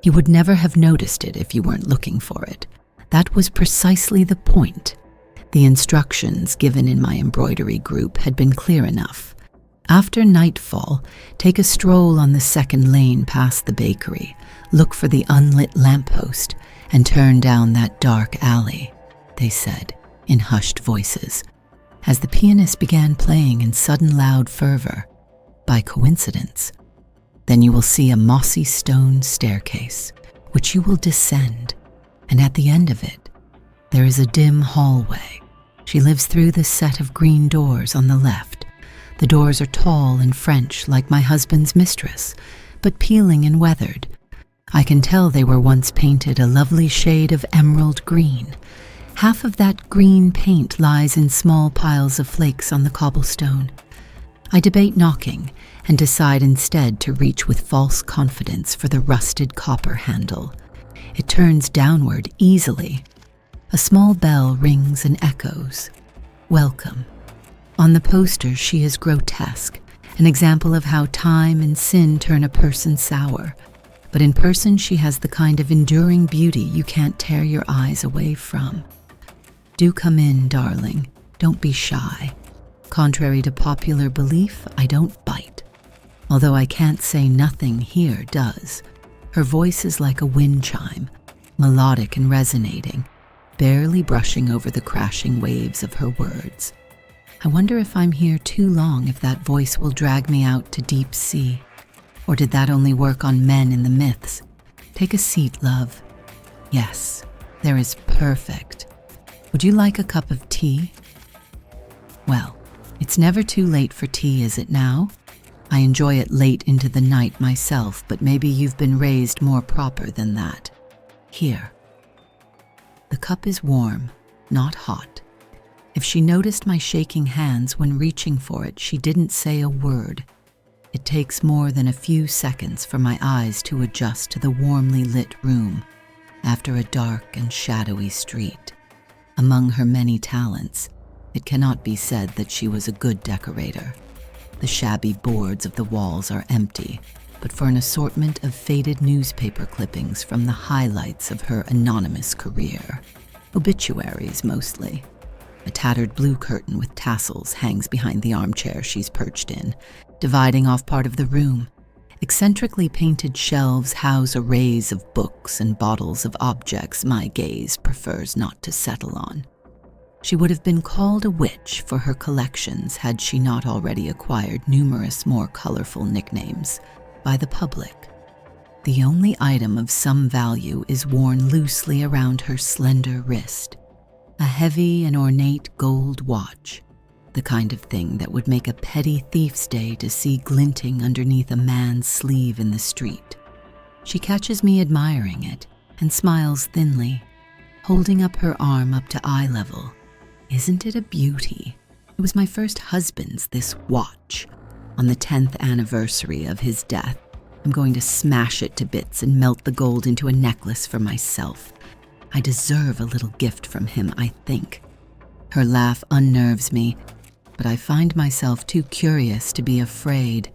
You would never have noticed it if you weren't looking for it. That was precisely the point. The instructions given in my embroidery group had been clear enough. After nightfall, take a stroll on the second lane past the bakery, look for the unlit lamppost, and turn down that dark alley, they said, in hushed voices, as the pianist began playing in sudden loud fervor. By coincidence, then you will see a mossy stone staircase, which you will descend, and at the end of it, there is a dim hallway. She lives through the set of green doors on the left. The doors are tall and French, like my husband's mistress, but peeling and weathered. I can tell they were once painted a lovely shade of emerald green. Half of that green paint lies in small piles of flakes on the cobblestone. I debate knocking and decide instead to reach with false confidence for the rusted copper handle. It turns downward easily. A small bell rings and echoes. Welcome. On the poster, she is grotesque, an example of how time and sin turn a person sour. But in person, she has the kind of enduring beauty you can't tear your eyes away from. Do come in, darling. Don't be shy. Contrary to popular belief, I don't bite. Although I can't say nothing here does. Her voice is like a wind chime, melodic and resonating, barely brushing over the crashing waves of her words. I wonder if I'm here too long, if that voice will drag me out to deep sea. Or did that only work on men in the myths? Take a seat, love. Yes, there is perfect. Would you like a cup of tea? Well, it's never too late for tea, is it now? I enjoy it late into the night myself, but maybe you've been raised more proper than that. Here. The cup is warm, not hot. If she noticed my shaking hands when reaching for it, she didn't say a word. It takes more than a few seconds for my eyes to adjust to the warmly lit room after a dark and shadowy street. Among her many talents, it cannot be said that she was a good decorator. The shabby boards of the walls are empty, but for an assortment of faded newspaper clippings from the highlights of her anonymous career. Obituaries, mostly. A tattered blue curtain with tassels hangs behind the armchair she's perched in, dividing off part of the room. Eccentrically painted shelves house arrays of books and bottles of objects my gaze prefers not to settle on. She would have been called a witch for her collections had she not already acquired numerous more colorful nicknames by the public. The only item of some value is worn loosely around her slender wrist. A heavy and ornate gold watch, the kind of thing that would make a petty thief's day to see glinting underneath a man's sleeve in the street. She catches me admiring it and smiles thinly, holding up her arm up to eye level. Isn't it a beauty? It was my first husband's, this watch. On the 10th anniversary of his death, I'm going to smash it to bits and melt the gold into a necklace for myself. I deserve a little gift from him, I think. Her laugh unnerves me, but I find myself too curious to be afraid.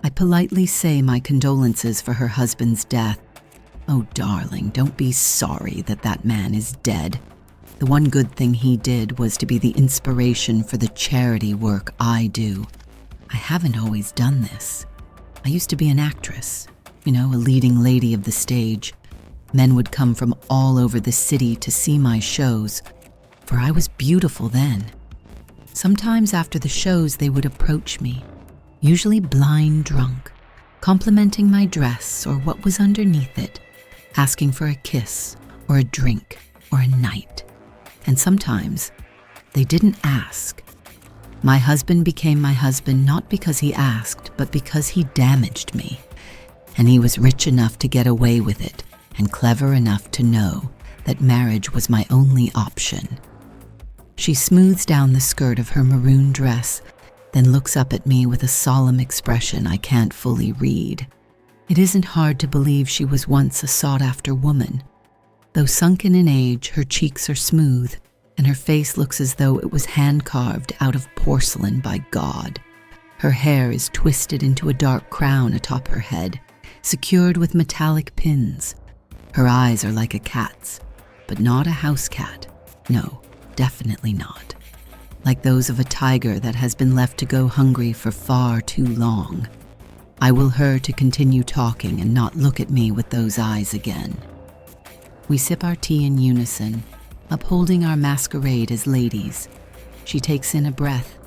I politely say my condolences for her husband's death. Oh, darling, don't be sorry that that man is dead. The one good thing he did was to be the inspiration for the charity work I do. I haven't always done this. I used to be an actress, a leading lady of the stage. Men would come from all over the city to see my shows, for I was beautiful then. Sometimes after the shows they would approach me, usually blind drunk, complimenting my dress or what was underneath it, asking for a kiss or a drink or a night. And sometimes they didn't ask. My husband became my husband not because he asked, but because he damaged me. And he was rich enough to get away with it, and clever enough to know that marriage was my only option. She smooths down the skirt of her maroon dress, then looks up at me with a solemn expression I can't fully read. It isn't hard to believe she was once a sought-after woman. Though sunken in age, her cheeks are smooth, and her face looks as though it was hand-carved out of porcelain by God. Her hair is twisted into a dark crown atop her head, secured with metallic pins. Her eyes are like a cat's, but not a house cat. No, definitely not. Like those of a tiger that has been left to go hungry for far too long. I will her to continue talking and not look at me with those eyes again. We sip our tea in unison, upholding our masquerade as ladies. She takes in a breath.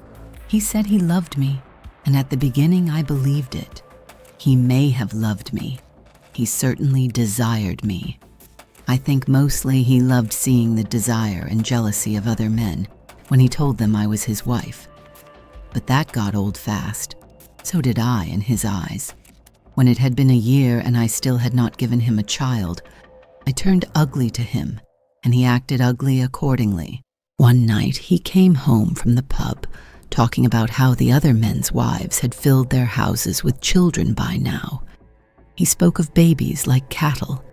He said he loved me, and at the beginning I believed it. He may have loved me. He certainly desired me. I think mostly he loved seeing the desire and jealousy of other men when he told them I was his wife. But that got old fast. So did I in his eyes. When it had been a year and I still had not given him a child, I turned ugly to him, and he acted ugly accordingly. One night he came home from the pub, talking about how the other men's wives had filled their houses with children by now. He spoke of babies like cattle.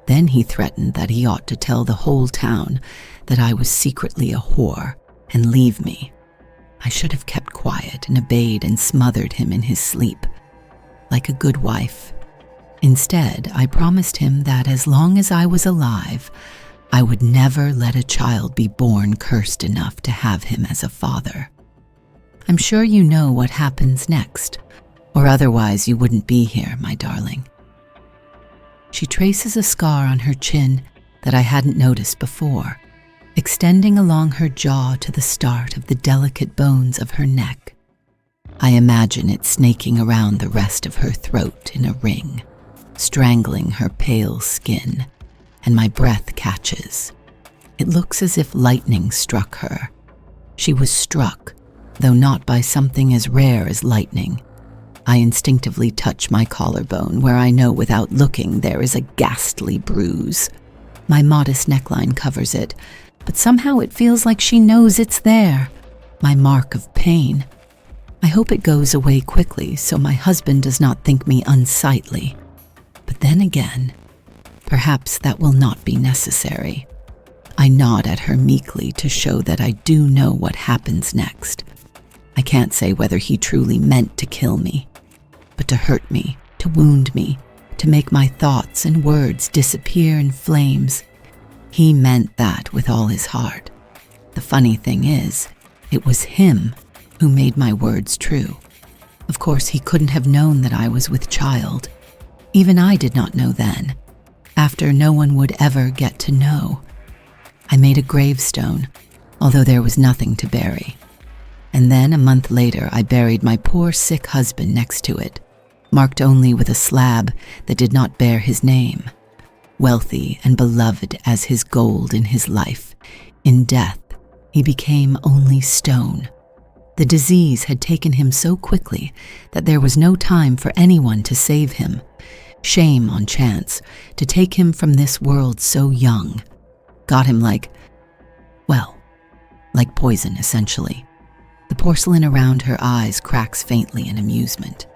Then he threatened that he ought to tell the whole town that I was secretly a whore and leave me. I should have kept quiet and obeyed and smothered him in his sleep, like a good wife. Instead, I promised him that as long as I was alive, I would never let a child be born cursed enough to have him as a father. I'm sure you know what happens next, or otherwise you wouldn't be here, my darling. She traces a scar on her chin that I hadn't noticed before, extending along her jaw to the start of the delicate bones of her neck. I imagine it snaking around the rest of her throat in a ring, strangling her pale skin, and my breath catches. It looks as if lightning struck her. She was struck, though not by something as rare as lightning. I instinctively touch my collarbone, where I know without looking there is a ghastly bruise. My modest neckline covers it, but somehow it feels like she knows it's there, my mark of pain. I hope it goes away quickly so my husband does not think me unsightly. But then again, perhaps that will not be necessary. I nod at her meekly to show that I do know what happens next. I can't say whether he truly meant to kill me, but to hurt me, to wound me, to make my thoughts and words disappear in flames. He meant that with all his heart. The funny thing is, it was him who made my words true. Of course, he couldn't have known that I was with child. Even I did not know then. After, no one would ever get to know. I made a gravestone, although there was nothing to bury. And then a month later, I buried my poor sick husband next to it, marked only with a slab that did not bear his name. Wealthy and beloved as his gold in his life, in death, he became only stone. The disease had taken him so quickly that there was no time for anyone to save him. Shame on Chance to take him from this world so young. Got him like poison, essentially. The porcelain around her eyes cracks faintly in amusement.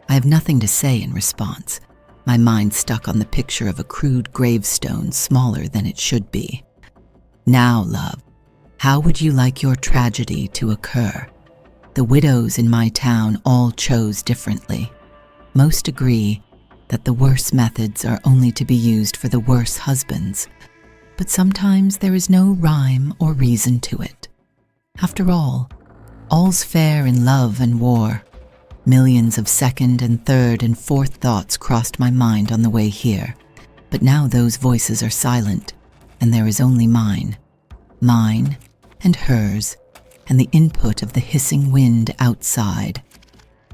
I have nothing to say in response, my mind stuck on the picture of a crude gravestone smaller than it should be. Now, love, how would you like your tragedy to occur? The widows in my town all chose differently. Most agree that the worse methods are only to be used for the worse husbands, but sometimes there is no rhyme or reason to it. After all, all's fair in love and war. Millions of second and third and fourth thoughts crossed my mind on the way here, but now those voices are silent, and there is only mine and hers, and the input of the hissing wind outside.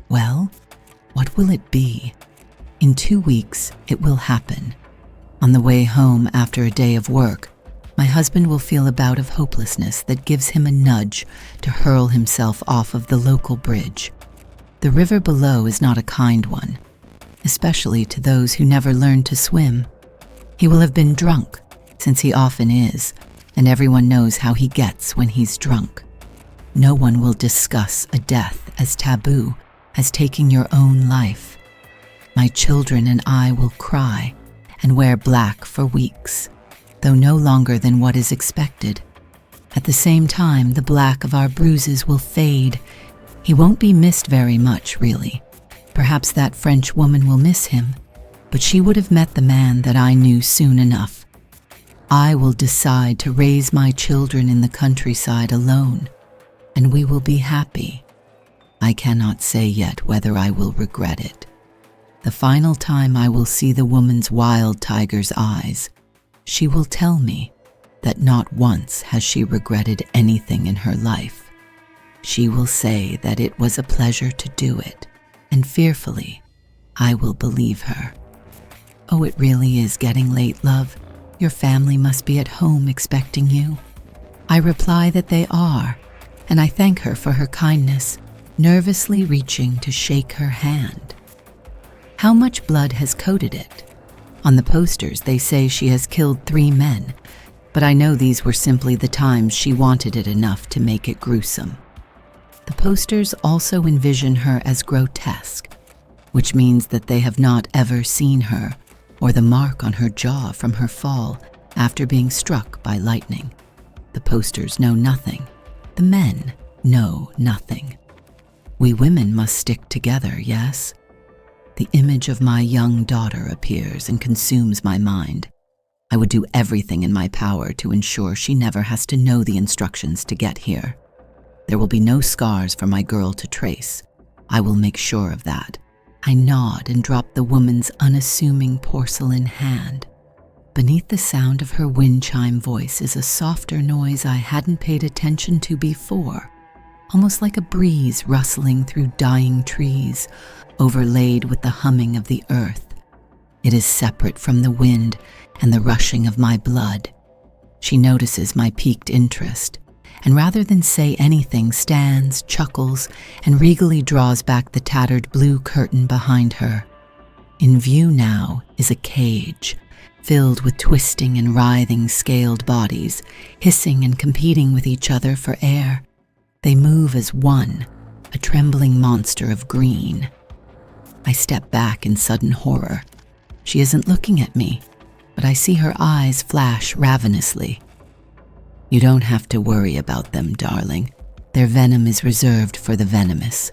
Well, what will it be? In 2 weeks, it will happen. On the way home after a day of work, my husband will feel a bout of hopelessness that gives him a nudge to hurl himself off of the local bridge. The river below is not a kind one, especially to those who never learned to swim. He will have been drunk, since he often is, and everyone knows how he gets when he's drunk. No one will discuss a death as taboo as taking your own life. My children and I will cry and wear black for weeks, though no longer than what is expected. At the same time, the black of our bruises will fade. He won't be missed very much, really. Perhaps that French woman will miss him, but she would have met the man that I knew soon enough. I will decide to raise my children in the countryside alone, and we will be happy. I cannot say yet whether I will regret it. The final time I will see the woman's wild tiger's eyes, she will tell me that not once has she regretted anything in her life. She will say that it was a pleasure to do it, and fearfully, I will believe her. Oh, it really is getting late, love. Your family must be at home expecting you. I reply that they are, and I thank her for her kindness, nervously reaching to shake her hand. How much blood has coated it? On the posters, they say she has killed 3 men, but I know these were simply the times she wanted it enough to make it gruesome. The posters also envision her as grotesque, which means that they have not ever seen her or the mark on her jaw from her fall after being struck by lightning. The posters know nothing. The men know nothing. We women must stick together, yes? The image of my young daughter appears and consumes my mind. I would do everything in my power to ensure she never has to know the instructions to get here. There will be no scars for my girl to trace. I will make sure of that. I nod and drop the woman's unassuming porcelain hand. Beneath the sound of her wind chime voice is a softer noise I hadn't paid attention to before, almost like a breeze rustling through dying trees, overlaid with the humming of the earth. It is separate from the wind and the rushing of my blood. She notices my piqued interest, and rather than say anything, stands, chuckles, and regally draws back the tattered blue curtain behind her. In view now is a cage, filled with twisting and writhing scaled bodies, hissing and competing with each other for air. They move as one, a trembling monster of green. I step back in sudden horror. She isn't looking at me, but I see her eyes flash ravenously. You don't have to worry about them, darling. Their venom is reserved for the venomous.